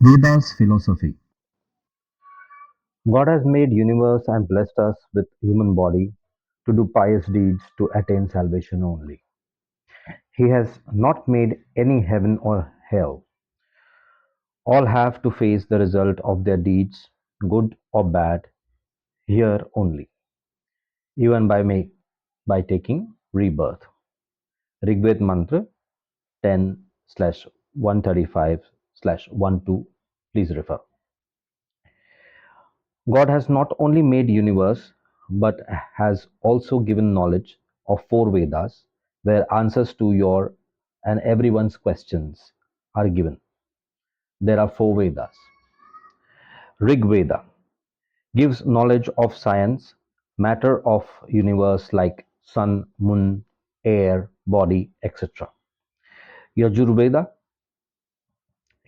Vedas philosophy. God has made universe and blessed us with human body to do pious deeds to attain salvation only. He has not made any heaven or hell. All have to face the result of their deeds, good or bad, here only, even by taking rebirth. Rigved Mantra 10 slash 135 slash 12. Please refer. God has not only made universe but has also given knowledge of four Vedas where answers to your and everyone's questions are given. There are four Vedas. Rig Veda gives knowledge of science, matter of universe like sun, moon, air, body, etc. Yajurveda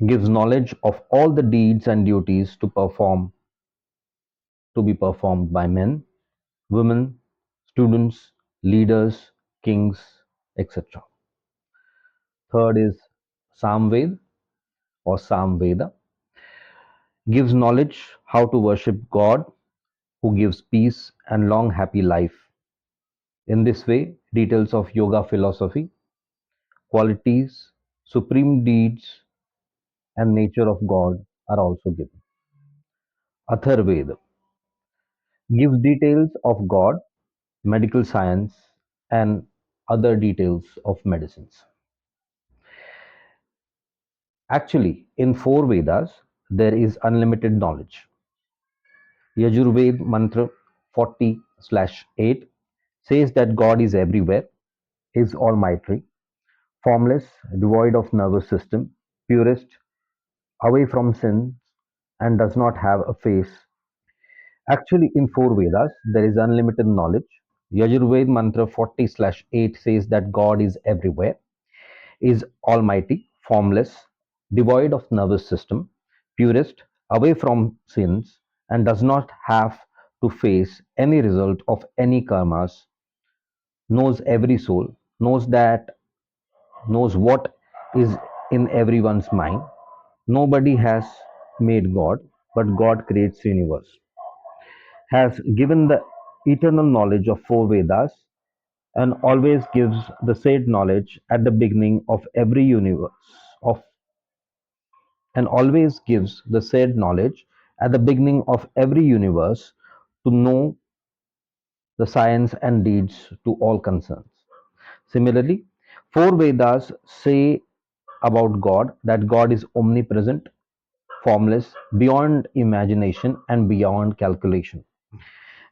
gives knowledge of all the deeds and duties to be performed by men, women, students, leaders, kings, etc. Third is Samved or Samveda, gives knowledge how to worship God who gives peace and long happy life. In this way, details of yoga philosophy, qualities, supreme deeds, and nature of God are also given. Atharveda gives details of God, medical science, and other details of medicines. Actually, in four Vedas, there is unlimited knowledge. Yajurved Mantra 40/8 says that God is everywhere, is almighty, formless, devoid of nervous system, purest, away from sins, and does not have a face. Actually, in four Vedas, there is unlimited knowledge. Yajurved Mantra 40/8 says that God is everywhere, is almighty, formless, devoid of nervous system, purest, away from sins, and does not have to face any result of any karmas, knows every soul, knows what is in everyone's mind. Nobody has made God, but God creates universe. Has given the eternal knowledge of four Vedas and always gives the said knowledge at the beginning of every universe of and always gives the said knowledge at the beginning of every universe to know the science and deeds to all concerns. Similarly, four Vedas say about God that God is omnipresent, formless, beyond imagination, and beyond calculation.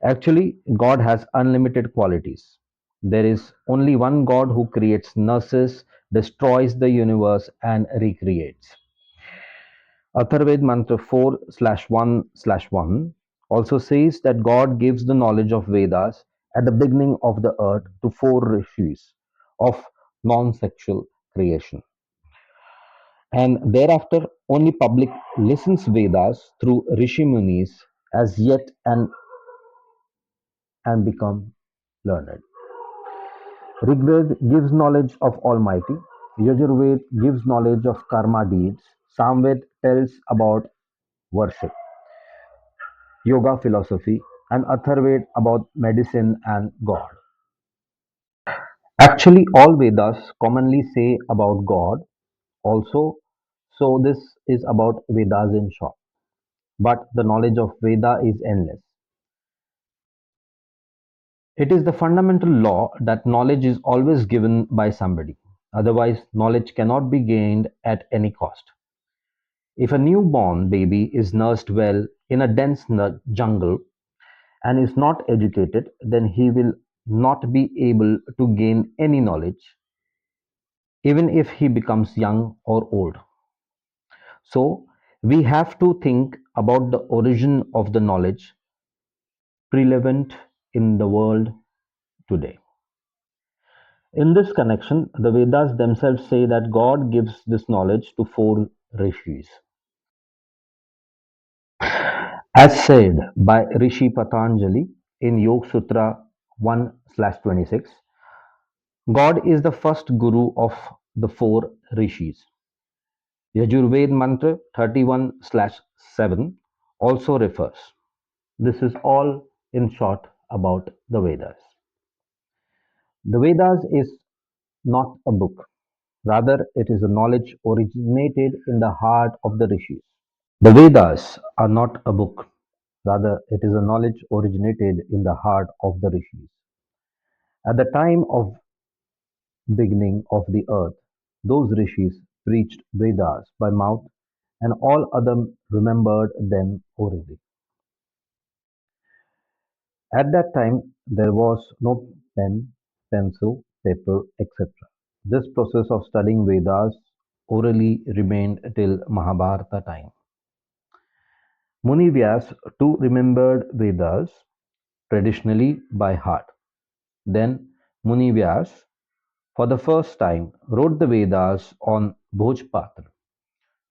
Actually, God has unlimited qualities. There is only one God who creates, nurses, destroys the universe, and recreates. Atharved Mantra 4/1/1 also says that God gives the knowledge of Vedas at the beginning of the earth to four rishis of non sexual creation. And thereafter, only public listens Vedas through Rishi Munis as yet and become learned. Rigved gives knowledge of Almighty. Yajurved gives knowledge of karma deeds. Samved tells about worship, yoga philosophy, and Atharved about medicine and God. Actually, all Vedas commonly say about God also, so this is about Vedas in short. But the knowledge of Veda is endless. It is the fundamental law that knowledge is always given by somebody. Otherwise, knowledge cannot be gained at any cost. If a newborn baby is nursed well in a dense jungle and is not educated, then he will not be able to gain any knowledge, even if he becomes young or old. So, we have to think about the origin of the knowledge prevalent in the world today. In this connection, the Vedas themselves say that God gives this knowledge to four rishis. As said by Rishi Patanjali in Yoga Sutra 1/26, God is the first guru of the four rishis. Yajurved Mantra 31/7 also refers. This is all in short about the Vedas. The Vedas is not a book. Rather, it is a knowledge originated in the heart of the rishis. The Vedas are not a book. Rather, it is a knowledge originated in the heart of the rishis. At the time of beginning of the earth, those rishis preached Vedas by mouth and all other remembered them orally. At that time, there was no pen, pencil, paper, etc. This process of studying Vedas orally remained till Mahabharata time. Muni Vyas too remembered Vedas traditionally by heart. Then Muni Vyas, for the first time, wrote the Vedas on Bhojpatra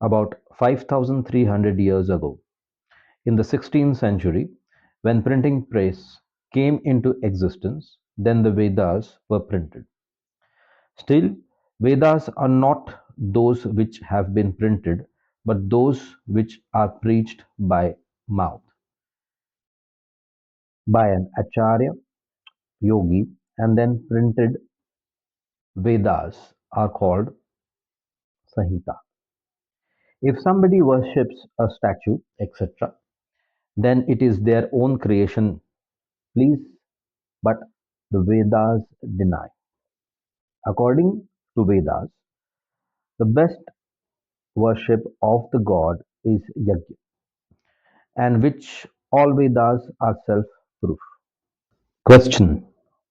about 5300 years ago. In the 16th century, when printing press came into existence, then the Vedas were printed. Still, Vedas are not those which have been printed, but those which are preached by mouth, by an acharya, yogi, and then printed Vedas are called Sahita. If somebody worships a statue, etc., then it is their own creation, please, but the Vedas deny. According to Vedas, the best worship of the god is yajna, and which all Vedas are self-proof. Question.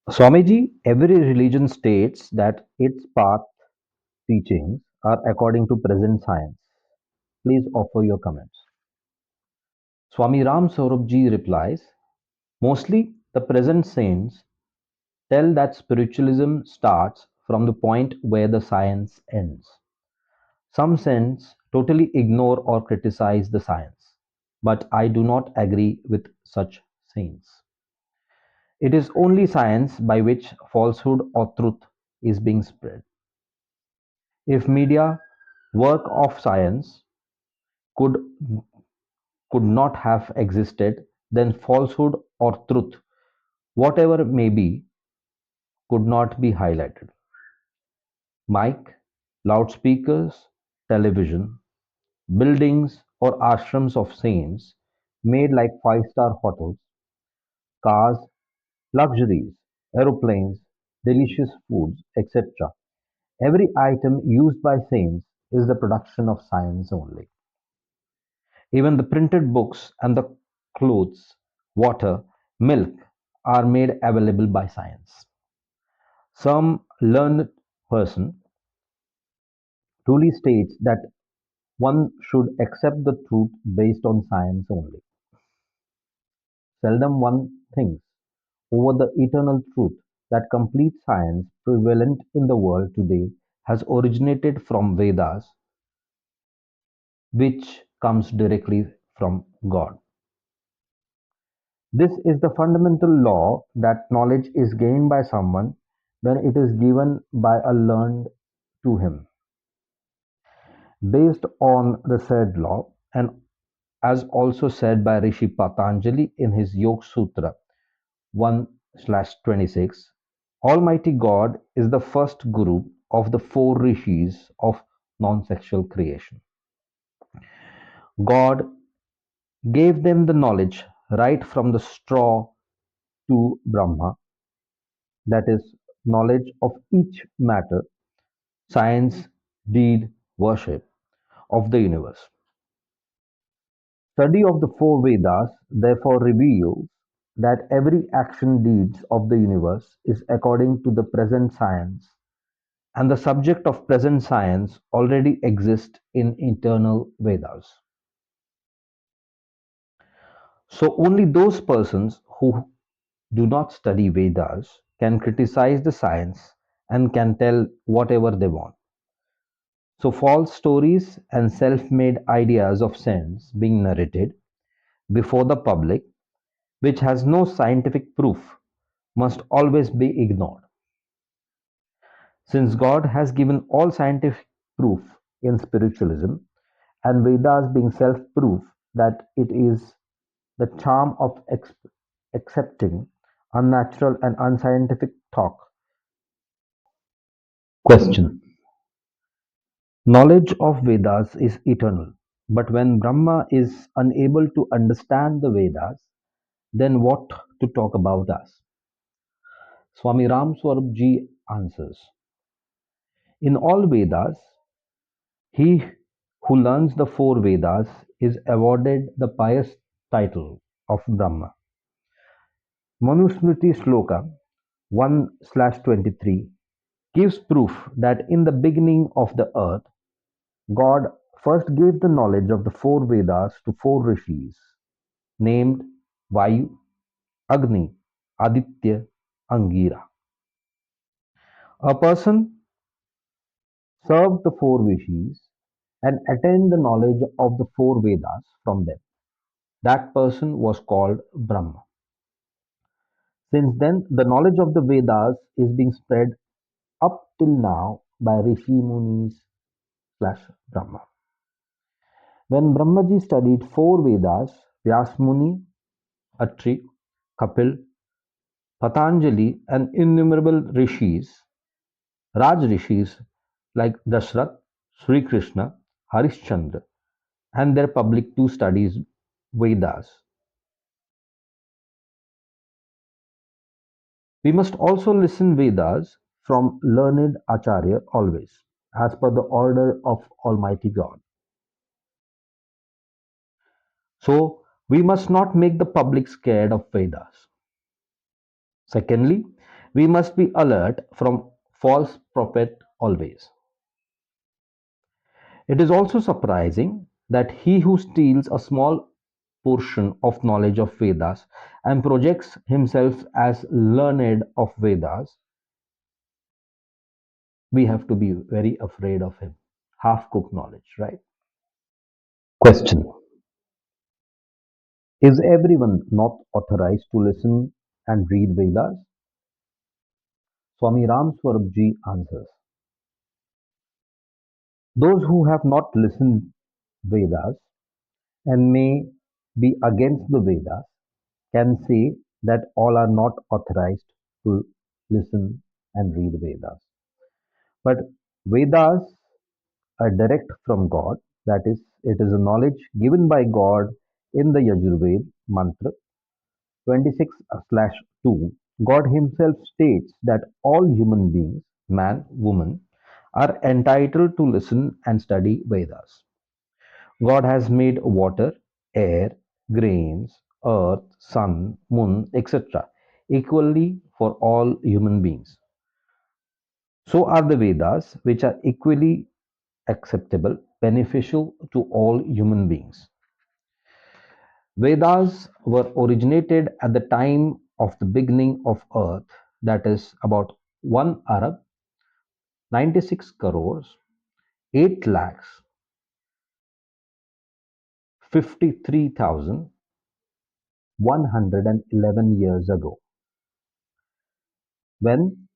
Swamiji, every religion states that its path teachings are according to present science. Please offer your comments. Swami Ram Saurabh replies, mostly the present saints tell that spiritualism starts from the point where the science ends. Some saints totally ignore or criticize the science, but I do not agree with such saints. It is only science by which falsehood or truth is being spread. If media work of science could could not have existed, then falsehood or truth, whatever may be, could not be highlighted. Mic, loudspeakers, television, buildings or ashrams of saints made like five-star hotels, cars, luxuries, aeroplanes, delicious foods, etc. Every item used by saints is the production of science only. Even the printed books and the clothes, water, milk are made available by science. Some learned person truly states that one should accept the truth based on science only. Seldom one thinks over the eternal truth that complete science prevalent in the world today has originated from Vedas, which comes directly from God. This is the fundamental law that knowledge is gained by someone when it is given by a learned to him. Based on the said law, and as also said by Rishi Patanjali in his Yoga Sutra 1/26, Almighty God is the first guru of the four rishis of non-sexual creation. God gave them the knowledge right from the straw to Brahma, that is, knowledge of each matter, science, deed, worship of the universe. Study of the four Vedas therefore reveals that every action deeds of the universe is according to the present science, and the subject of present science already exists in eternal Vedas. So only those persons who do not study Vedas can criticize the science and can tell whatever they want. So false stories and self-made ideas of sense being narrated before the public, which has no scientific proof, must always be ignored. Since God has given all scientific proof in spiritualism, and Vedas being self-proof that it is the charm of accepting unnatural and unscientific talk. Question. Knowledge of Vedas is eternal, but when Brahma is unable to understand the Vedas, then what to talk about us? Swami Ram Swarup ji answers. In all Vedas, he who learns the four Vedas is awarded the pious title of Brahma. Manusmriti Shloka 1/23 gives proof that in the beginning of the earth, God first gave the knowledge of the four Vedas to four rishis named Vayu, Agni, Aditya, Angira. A person served the four rishis and attained the knowledge of the four Vedas from them. That person was called Brahma. Since then, the knowledge of the Vedas is being spread up till now by Rishi Munis slash Brahma. When Brahmaji studied four Vedas, Vyasmuni, Atri, Kapil, Patanjali, and innumerable rishis, Raj rishis like Dashrath, Sri Krishna, Harishchandra, and their public too studies Vedas. We must also listen Vedas from learned Acharya always, as per the order of Almighty God. So we must not make the public scared of Vedas. Secondly, we must be alert from false prophet always. It is also surprising that he who steals a small portion of knowledge of Vedas and projects himself as learned of Vedas, we have to be very afraid of him. Half cooked knowledge, right? Question. Is everyone not authorized to listen and read Vedas? Swami Ram Swarup ji answers. Those who have not listened Vedas and may be against the Vedas can say that all are not authorized to listen and read Vedas. But Vedas are direct from God, that is, it is a knowledge given by God in the Yajurved mantra 26/2. God Himself states that all human beings, man, woman, are entitled to listen and study Vedas. God has made water, air, grains, earth, sun, moon, etc. equally for all human beings. So are the Vedas, which are equally acceptable, beneficial to all human beings. Vedas were originated at the time of the beginning of earth, that is about 1 Arab, 96 crores, 8 lakhs, 53,111 years ago, when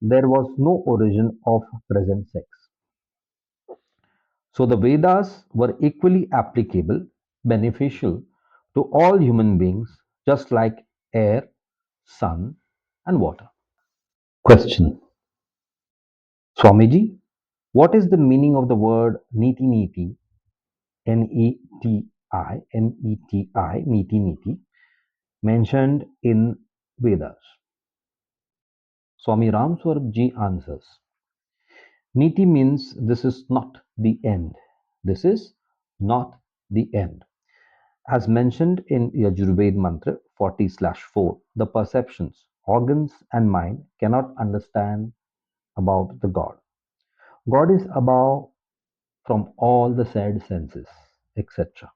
there was no origin of present sex. So the Vedas were equally applicable, beneficial to all human beings, just like air, sun, and water. Question. Swamiji, what is the meaning of the word niti niti, neti, niti, mentioned in Vedas? Swami Ram Swarup ji answers. Niti means this is not the end. This is not the end. As mentioned in Yajurved Mantra 40/4, the perceptions, organs, and mind cannot understand about the God. God is above from all the said senses, etc.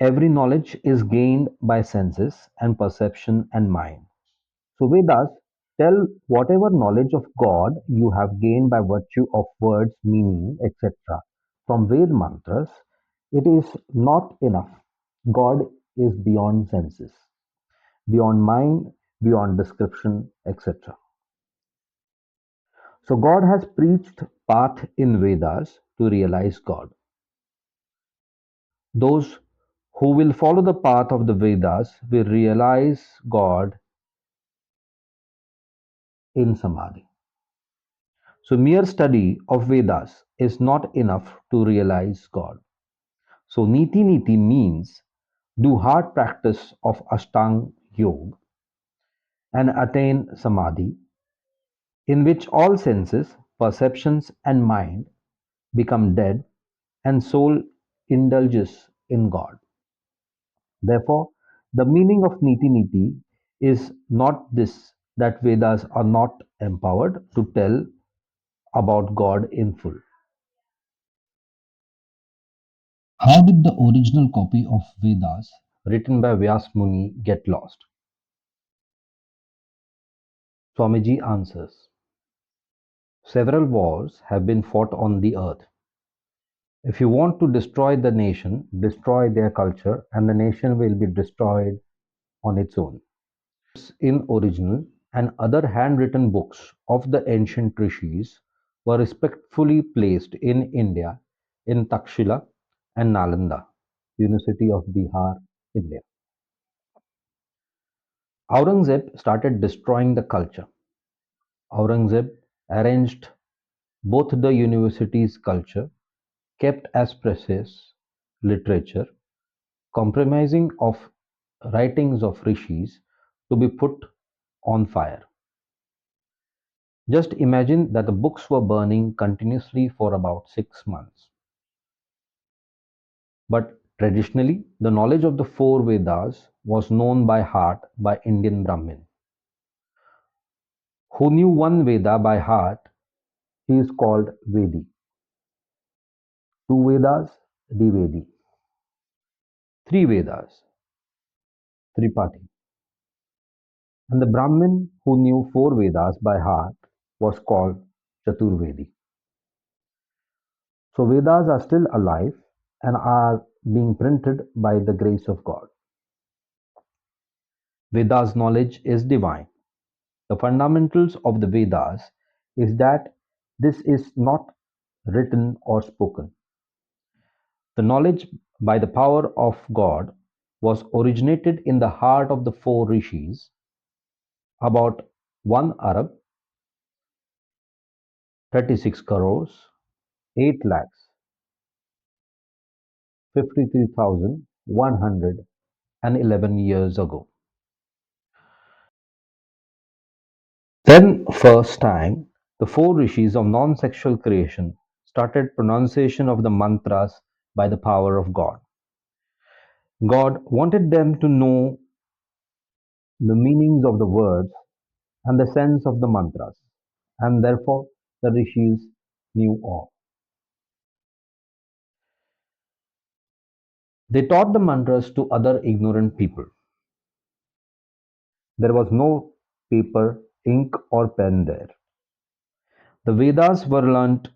Every knowledge is gained by senses and perception and mind. So Vedas tell whatever knowledge of God you have gained by virtue of words, meaning, etc. From Ved mantras, it is not enough. God is beyond senses, beyond mind, beyond description, etc. So God has preached path in Vedas to realize God. Those who will follow the path of the Vedas will realize God in Samadhi. So, mere study of Vedas is not enough to realize God. So, Niti Niti means do hard practice of Ashtang Yoga and attain Samadhi, in which all senses, perceptions, and mind become dead and soul indulges in God. Therefore, the meaning of Niti Niti is not this that Vedas are not empowered to tell about God in full. How did the original copy of Vedas written by Vyas Muni get lost? Swamiji answers. Several wars have been fought on the earth. If you want to destroy the nation, destroy their culture, and the nation will be destroyed on its own. In original and other handwritten books of the ancient rishis were respectfully placed in India in Takshila and Nalanda, University of Bihar, India. Aurangzeb started destroying the culture. Aurangzeb arranged both the university's culture, kept as precious literature, compromising of writings of rishis to be put on fire. Just imagine that the books were burning continuously for about 6 months. But traditionally, the knowledge of the four Vedas was known by heart by Indian Brahmin. Who knew one Veda by heart, he is called Vedi. Two Vedas, Divedi. Three Vedas, Tripati. And the Brahmin who knew four Vedas by heart was called Chaturvedi. So Vedas are still alive and are being printed by the grace of God. Vedas knowledge is divine. The fundamentals of the Vedas is that this is not written or spoken. The knowledge by the power of God was originated in the heart of the four rishis, about 1 Arab, 36 crores, 8 lakhs, 53,111 years ago. Then first time, the four rishis of non-sexual creation started pronunciation of the mantras by the power of God. God wanted them to know the meanings of the words and the sense of the mantras, and therefore the rishis knew all. They taught the mantras to other ignorant people. There was no paper, ink, or pen there. The Vedas were learnt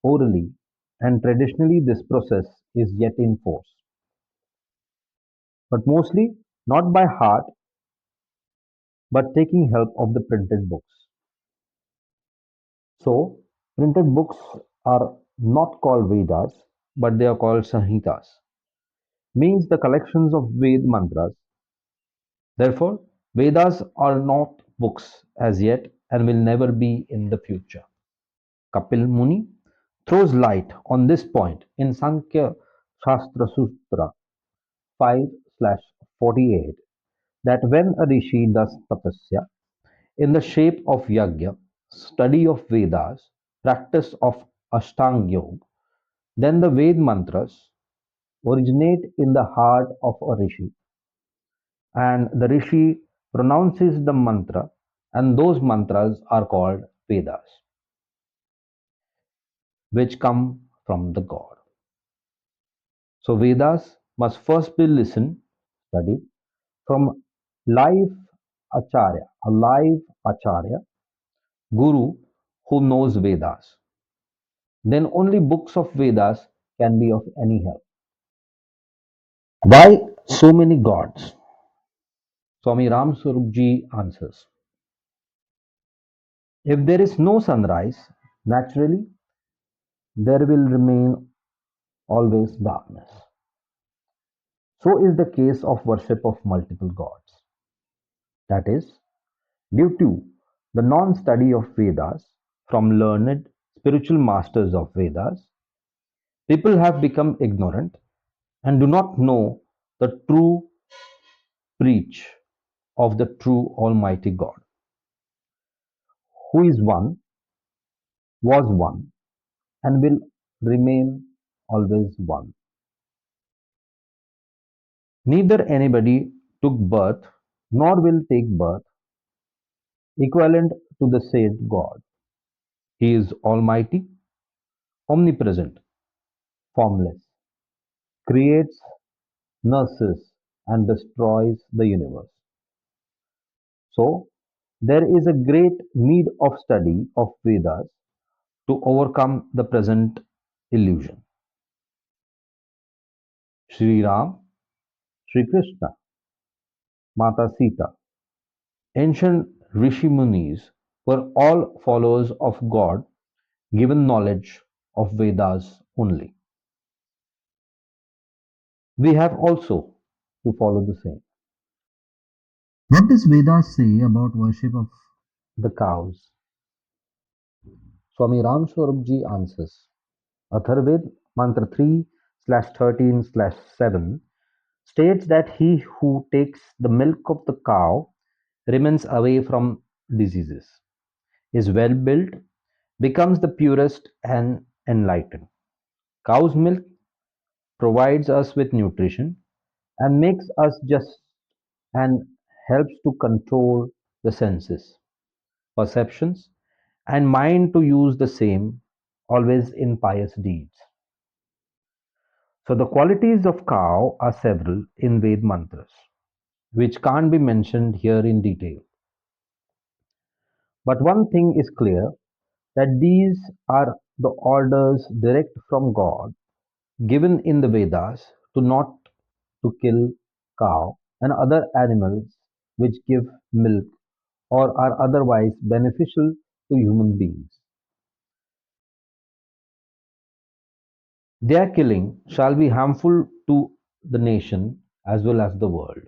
orally, and traditionally this process is yet in force, but mostly not by heart but taking help of the printed books. So, printed books are not called Vedas, but they are called Samhitas, means the collections of Ved mantras. Therefore, Vedas are not books as yet and will never be in the future. Kapil Muni throws light on this point in Sankhya Shastra Sutra 5/48 that when a rishi does tapasya in the shape of yajna, study of Vedas, practice of Ashtang Yoga, then the Ved mantras originate in the heart of a rishi, and the rishi pronounces the mantra, and those mantras are called Vedas, which come from the God. So Vedas must first be listened, studied from live a live Acharya, Guru who knows Vedas. Then only books of Vedas can be of any help. Why so many gods? Swami Ram Swarup answers. If there is no sunrise, naturally there will remain always darkness. So is the case of worship of multiple gods. That is, due to the non study of Vedas from learned spiritual masters of Vedas, people have become ignorant and do not know the true preach of the true Almighty God, who is one, was one, and will remain always one. Neither anybody took birth nor will take birth equivalent to the said God. He is almighty, omnipresent, formless, creates, nurses, and destroys the universe. So, there is a great need of study of Vedas to overcome the present illusion. Sri Ram, Sri Krishna, Mata Sita, ancient Rishi Munis were all followers of God given knowledge of Vedas only. We have also to follow the same. What does Vedas say about worship of? The cows. Swami Ram Swarupji answers. Atharved Mantra 3/13/7 states that he who takes the milk of the cow remains away from diseases, is well built, becomes the purest and enlightened. Cow's milk provides us with nutrition and makes us just and helps to control the senses, perceptions, and mind to use the same always in pious deeds. So the qualities of cow are several in Ved mantras, which can't be mentioned here in detail. But one thing is clear that these are the orders direct from God given in the Vedas to not to kill cow and other animals which give milk or are otherwise beneficial to human beings. Their killing shall be harmful to the nation as well as the world.